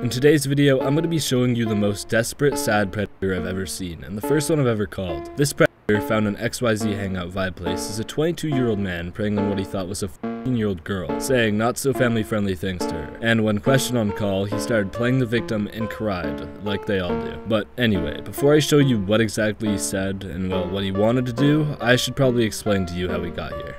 In today's video, I'm going to be showing you the most desperate, sad predator I've ever seen, and the first one I've ever called. This predator found an XYZ hangout vibe place is a 22-year-old man preying on what he thought was a 14-year-old girl, saying not so family-friendly things to her. And when questioned on call, he started playing the victim and cried, like they all do. But anyway, before I show you what exactly he said and, well, what he wanted to do, I should probably explain to you how we got here.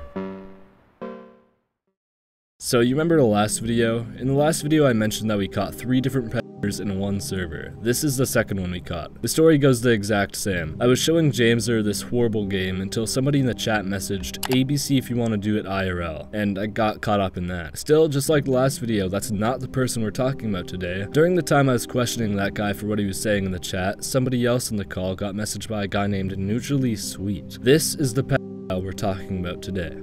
So you remember the last video? In the last video I mentioned that we caught 3 different predators in one server. This is the second one we caught. The story goes the exact same. I was showing Jameser this horrible game until somebody in the chat messaged ABC if you want to do it IRL, and I got caught up in that. Still, just like the last video, that's not the person we're talking about today. During the time I was questioning that guy for what he was saying in the chat, somebody else in the call got messaged by a guy named Neutrally Sweet. This is the pedophile we're talking about today.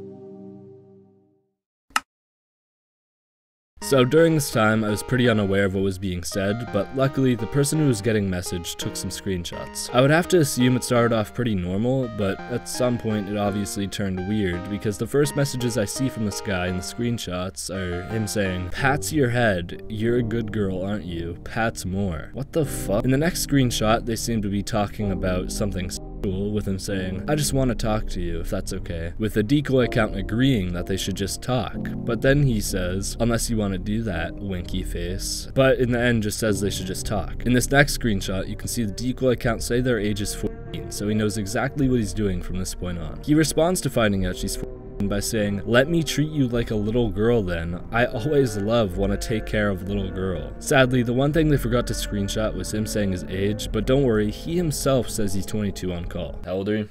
So during this time, I was pretty unaware of what was being said, but luckily the person who was getting messaged took some screenshots. I would have to assume it started off pretty normal, but at some point it obviously turned weird because the first messages I see from this guy in the screenshots are him saying, "Pats your head, you're a good girl, aren't you? Pats more." What the fuck? In the next screenshot, they seem to be talking about something with him saying, "I just want to talk to you, if that's okay," with the decoy account agreeing that they should just talk. But then he says, "Unless you want to do that, winky face," but in the end just says they should just talk. In this next screenshot, you can see the decoy account say their age is 14, so he knows exactly what he's doing from this point on. He responds to finding out she's 14 by saying, "Let me treat you like a little girl then. I always want to take care of little girl." Sadly, the one thing they forgot to screenshot was him saying his age, but don't worry, he himself says he's 22 on call. How old are you?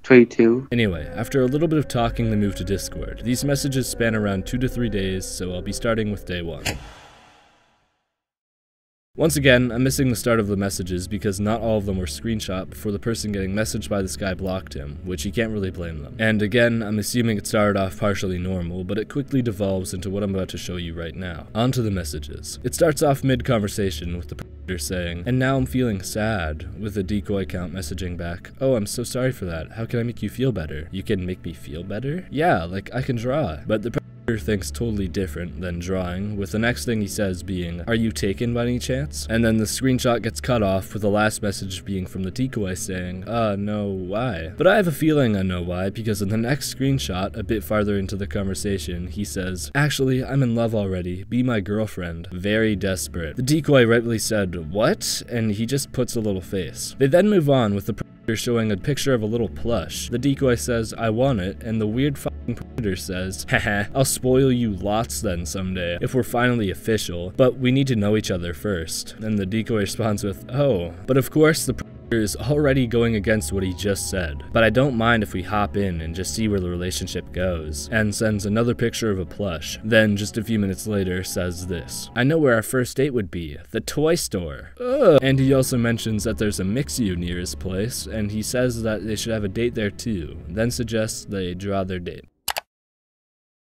22. Anyway, after a little bit of talking, they moved to Discord. These messages span around 2 to 3 days, so I'll be starting with day 1. Once again, I'm missing the start of the messages because not all of them were screenshot before the person getting messaged by this guy blocked him, which you can't really blame them. And again, I'm assuming it started off partially normal, but it quickly devolves into what I'm about to show you right now. On to the messages. It starts off mid-conversation with the predator saying, "And now I'm feeling sad," with the decoy account messaging back, "Oh, I'm so sorry for that. How can I make you feel better? You can make me feel better? Yeah, like I can draw." But the thinks totally different than drawing, with the next thing he says being, "Are you taken by any chance?" And then the screenshot gets cut off with the last message being from the decoy saying, "No, why?" But I have a feeling I know why, because in the next screenshot, a bit farther into the conversation, he says, "Actually, I'm in love already. Be my girlfriend." Very desperate. The decoy rightly said, "What?" And he just puts a little face. They then move on with the predator showing a picture of a little plush. The decoy says, "I want it," and the weird fucking predator says, "Haha, I'll spoil you lots then someday, if we're finally official, but we need to know each other first." And the decoy responds with, "Oh." But of course, the predator is already going against what he just said. "But I don't mind if we hop in and just see where the relationship goes," and sends another picture of a plush. Then, just a few minutes later, says this, "I know where our first date would be, the toy store." Ugh. And he also mentions that there's a Mix-U near his place, and he says that they should have a date there too, then suggests they draw their date.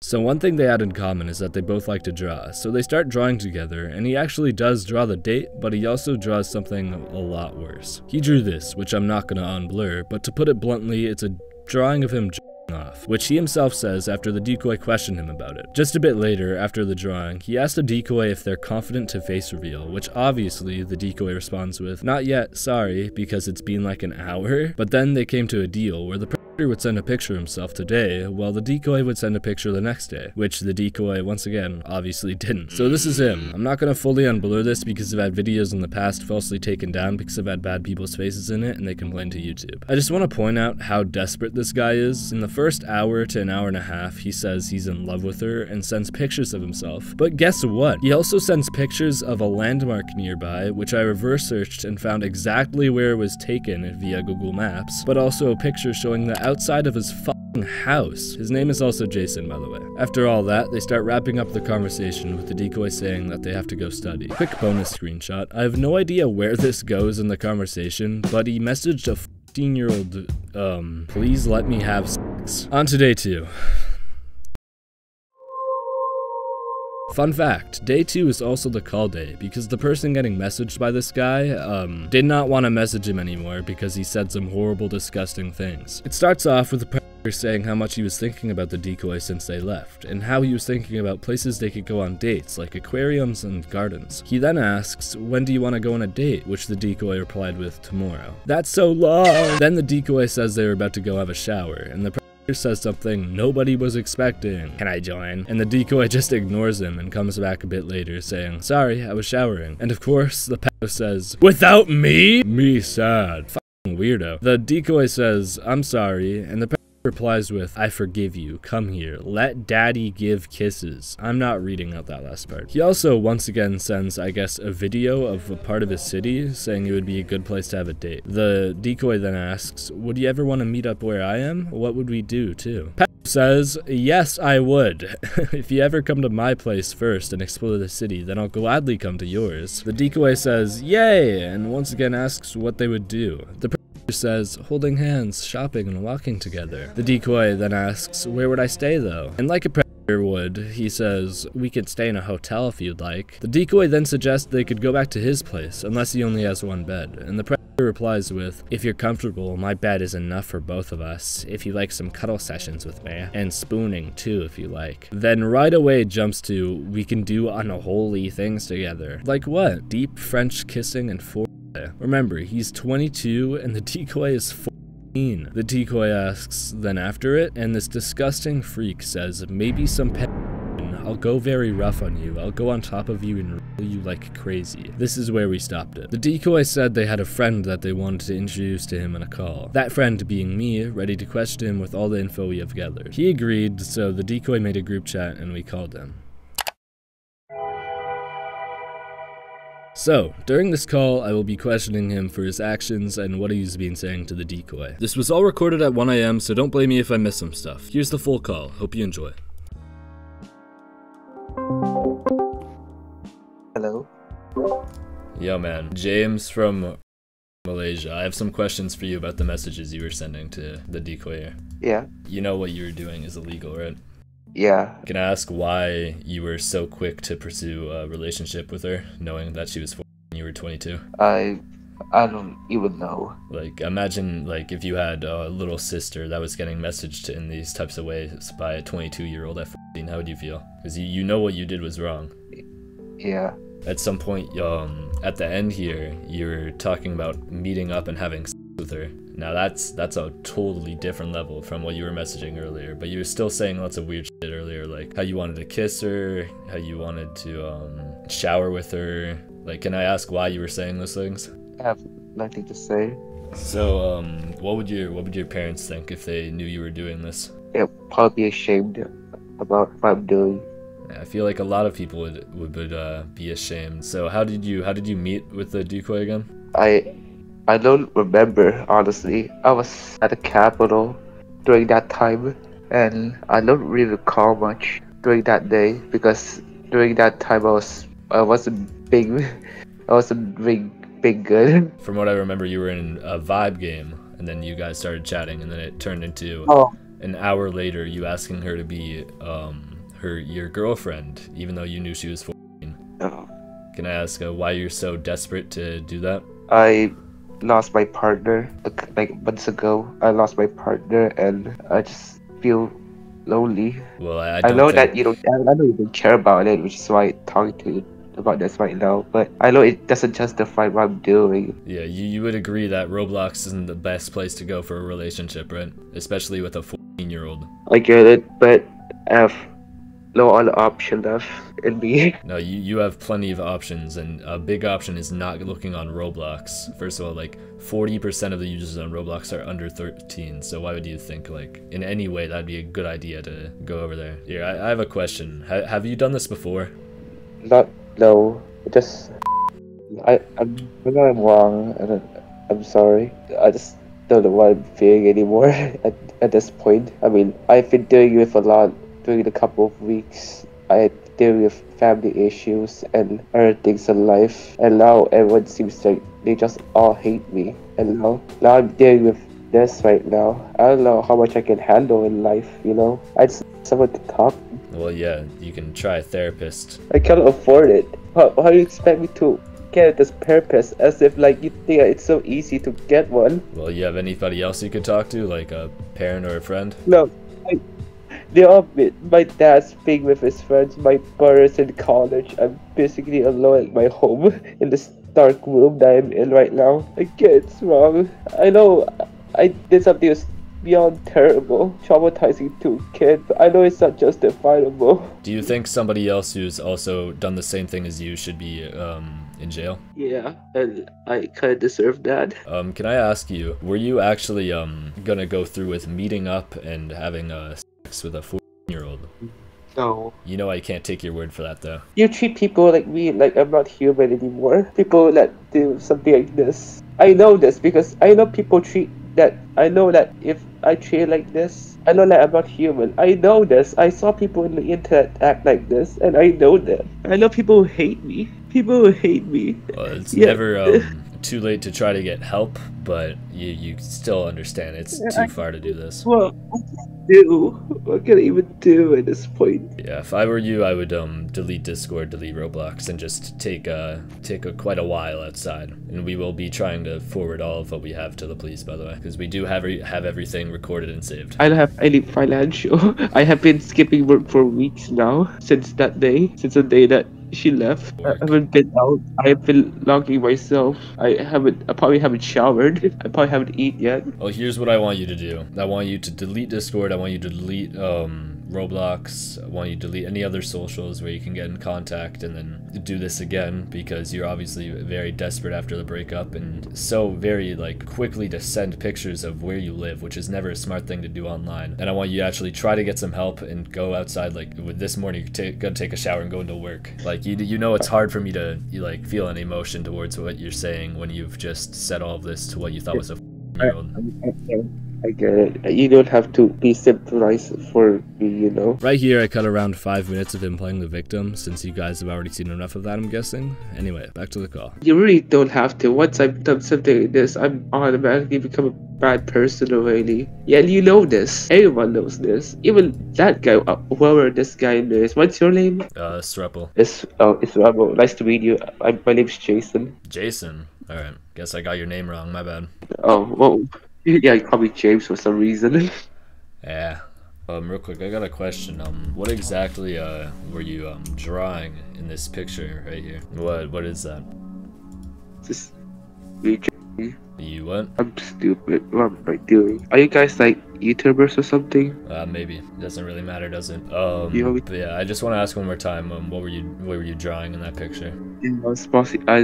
So one thing they had in common is that they both like to draw, so they start drawing together, and he actually does draw the date, but he also draws something a lot worse. He drew this, which I'm not gonna unblur, but to put it bluntly, it's a drawing of him off, which he himself says after the decoy questioned him about it. Just a bit later, after the drawing, he asked the decoy if they're confident to face reveal, which obviously the decoy responds with, "Not yet, sorry, because it's been like an hour." But then they came to a deal where the predator would send a picture of himself today, while the decoy would send a picture the next day, which the decoy, once again, obviously didn't. So this is him. I'm not gonna fully unblur this because I've had videos in the past falsely taken down because I've had bad people's faces in it and they complained to YouTube. I just want to point out how desperate this guy is. In the first hour to an hour and a half, he says he's in love with her and sends pictures of himself. But guess what? He also sends pictures of a landmark nearby, which I reverse searched and found exactly where it was taken via Google Maps, but also a picture showing the outside of his fucking house. His name is also Jason, by the way. After all that, they start wrapping up the conversation with the decoy saying that they have to go study. Quick bonus screenshot. I have no idea where this goes in the conversation, but he messaged a 15-year-old, "Please let me have sex." On to day 2. Fun fact, day 2 is also the call day because the person getting messaged by this guy, did not want to message him anymore because he said some horrible, disgusting things. It starts off with the saying how much he was thinking about the decoy since they left, and how he was thinking about places they could go on dates, like aquariums and gardens. He then asks, when do you want to go on a date? Which the decoy replied with, tomorrow. That's so long! Then the decoy says they were about to go have a shower, and the predator says something nobody was expecting. Can I join? And the decoy just ignores him and comes back a bit later saying, sorry, I was showering. And of course, the pedo says, without me? Me sad. Fucking weirdo. The decoy says, I'm sorry, and the replies with, I forgive you, come here, let daddy give kisses. I'm not reading out that last part. He also once again sends, I guess, a video of a part of his city saying it would be a good place to have a date. The decoy then asks, would you ever want to meet up where I am? What would we do too? Pep says, yes, I would. If you ever come to my place first and explore the city, then I'll gladly come to yours. The decoy says, yay, and once again asks what they would do. The says, holding hands, shopping, and walking together. The decoy then asks, where would I stay though? And like a predator would, he says, we could stay in a hotel if you'd like. The decoy then suggests they could go back to his place, unless he only has one bed. And the predator replies with, if you're comfortable, my bed is enough for both of us, if you like some cuddle sessions with me. And spooning too, if you like. Then right away jumps to, we can do unholy things together. Like what? Deep French kissing and remember, he's 22 and the decoy is 14. The decoy asks then after it, and this disgusting freak says, maybe some pet. I'll go very rough on you. I'll go on top of you and roll you like crazy. This is where we stopped it. The decoy said they had a friend that they wanted to introduce to him in a call. That friend being me, ready to question him with all the info we have gathered. He agreed, so the decoy made a group chat and we called him. So, during this call, I will be questioning him for his actions and what he's been saying to the decoy. This was all recorded at 1 AM, so don't blame me if I miss some stuff. Here's the full call. Hope you enjoy. Hello? Yo man, James from Malaysia. I have some questions for you about the messages you were sending to the decoy here. Yeah. You know what you were doing is illegal, right? Yeah. Can I ask why you were so quick to pursue a relationship with her, knowing that she was 14 and you were 22? I don't even know. Like, imagine, like, if you had a little sister that was getting messaged in these types of ways by a 22-year-old at 14, how would you feel? Because you know what you did was wrong. Yeah. At some point, at the end here, you're talking about meeting up and having sex with her. Now that's a totally different level from what you were messaging earlier, but you were still saying lots of weird shit earlier, like how you wanted to kiss her, how you wanted to shower with her. Like, can I ask why you were saying those things? I have nothing to say. So, what would your parents think if they knew you were doing this? They'll probably be ashamed about what I'm doing. I feel like a lot of people would be ashamed. So how did you meet with the decoy again? I don't remember, honestly. I was at the Capitol during that time, and I don't really recall much during that day because during that time I wasn't big good. From what I remember, you were in a vibe game, and then you guys started chatting, and then it turned into an hour later you asking her to be your girlfriend, even though you knew she was 14. Oh. Can I ask why you're so desperate to do that? I lost my partner like months ago. I lost my partner, and I just feel lonely. Well, I know that you don't care about it, which is why I'm talking to you about this right now. But I know it doesn't justify what I'm doing. Yeah, you would agree that Roblox isn't the best place to go for a relationship, right? Especially with a 14-year-old. I get it, but I have no other option left in me. No, you have plenty of options, and a big option is not looking on Roblox. First of all, like 40% of the users on Roblox are under 13, so why would you think like in any way that'd be a good idea to go over there? Here, I have a question. Have you done this before? No, just I know I'm wrong, and I'm sorry. I just don't know what I'm feeling anymore at this point. I mean, I've been dealing with a lot during the couple of weeks. I deal with family issues and other things in life, and now everyone seems like they just all hate me. And now I'm dealing with this right now. I don't know how much I can handle in life, you know? I just need someone to talk to. Well, yeah, you can try a therapist. I cannot afford it. How do you expect me to get this purpose, as if like you think it's so easy to get one. Well, you have anybody else you could talk to, like a parent or a friend? No, my dad's being with his friends, my brother's in college. I'm basically alone at my home in this dark room that I'm in right now. I get it's wrong. I know I did something that's beyond terrible, traumatizing to a kid, but I know it's not justifiable. Do you think somebody else who's also done the same thing as you should be in jail? Yeah, and I kind of deserve that. Can I ask you, were you actually gonna go through with meeting up and having sex with a 14-year-old? No. You know I can't take your word for that though. You treat people like me like I'm not human anymore. People that do something like this. I know this because I know people treat that. I know that if I treat like this, I know that I'm not human. I know this. I saw people in the internet act like this, and I know that. I know people who hate me. People who hate me. Well, it's never too late to try to get help, but you still understand it's too far to do this. Well, what can I even do at this point? Yeah, if I were you, I would delete Discord, delete Roblox, and just take quite a while outside. And we will be trying to forward all of what we have to the police, by the way, because we do have everything recorded and saved. I don't have any financial. I have been skipping work for weeks now, since the day that she left. I haven't been out. I've been logging myself. I probably haven't showered. I probably haven't eaten yet. Well, here's what I want you to do. I want you to delete Discord. I want you to delete Roblox. I want you to delete any other socials where you can get in contact, and then do this again because you're obviously very desperate after the breakup and so very like quickly to send pictures of where you live, which is never a smart thing to do online. And I want you to actually try to get some help and go outside. Like with this morning, you gotta take a shower and go into work. Like you know it's hard for me to like feel any emotion towards what you're saying when you've just said all of this to what you thought was a year-old. I get it. You don't have to be sympathized for me, you know? Right here, I cut around 5 minutes of him playing the victim, since you guys have already seen enough of that, I'm guessing. Anyway, back to the call. You really don't have to. Once I've done something like this, I'm automatically become a bad person already. Yeah, you know this. Everyone knows this. Even that guy, whoever this guy is. What's your name? Srupl. It's Srupl. Nice to meet you. My name's Jason. Jason? Alright, guess I got your name wrong, my bad. Oh, well, yeah, you call me James for some reason. Yeah. Real quick, I got a question. What exactly were you drawing in this picture right here? What is that? Just me. You what? I'm stupid. What am I doing? Are you guys like YouTubers or something? Maybe. It doesn't really matter, does it? But yeah, I just want to ask one more time. What were you drawing in that picture? I was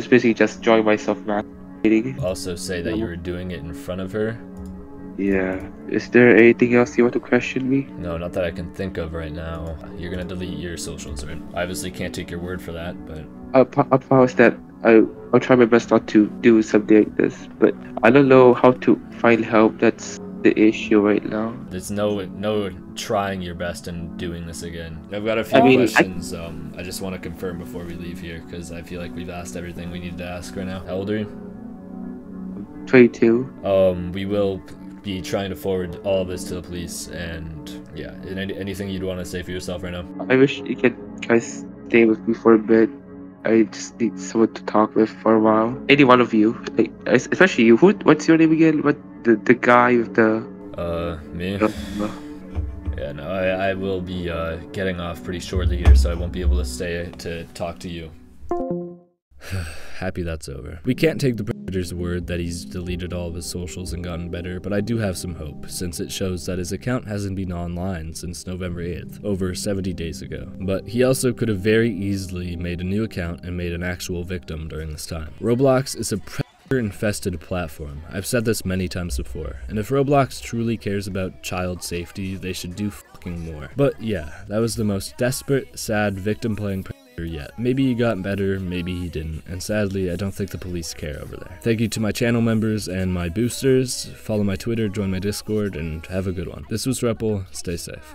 basically just drawing myself masturbating. Also say that you were doing it in front of her. Yeah. Is there anything else you want to question me? No, not that I can think of right now. You're gonna delete your socials, right? I obviously can't take your word for that, but I promise that I'll try my best not to do something like this, but I don't know how to find help. That's the issue right now. There's no trying your best and doing this again. I've got a few questions. I just want to confirm before we leave here because I feel like we've asked everything we need to ask right now. How old are you? 22. We will be trying to forward all of this to the police, and yeah, anything you'd want to say for yourself right now? I wish you could guys stay with me for a bit. I just need someone to talk with for a while. Any one of you, like, especially you. What's your name again? What the guy with the? Me. Yeah, no, I will be getting off pretty shortly here, so I won't be able to stay to talk to you. Happy that's over. We can't take the predator's word that he's deleted all of his socials and gotten better, but I do have some hope, since it shows that his account hasn't been online since November 8th, over 70 days ago. But he also could have very easily made a new account and made an actual victim during this time. Roblox is a infested platform. I've said this many times before, and if Roblox truly cares about child safety, they should do fucking more. But yeah, that was the most desperate, sad victim playing predator yet. Maybe he got better, maybe he didn't, and sadly I don't think the police care over there. Thank you to my channel members and my boosters. Follow my Twitter, join my Discord, and have a good one. This was Srupl. Stay safe.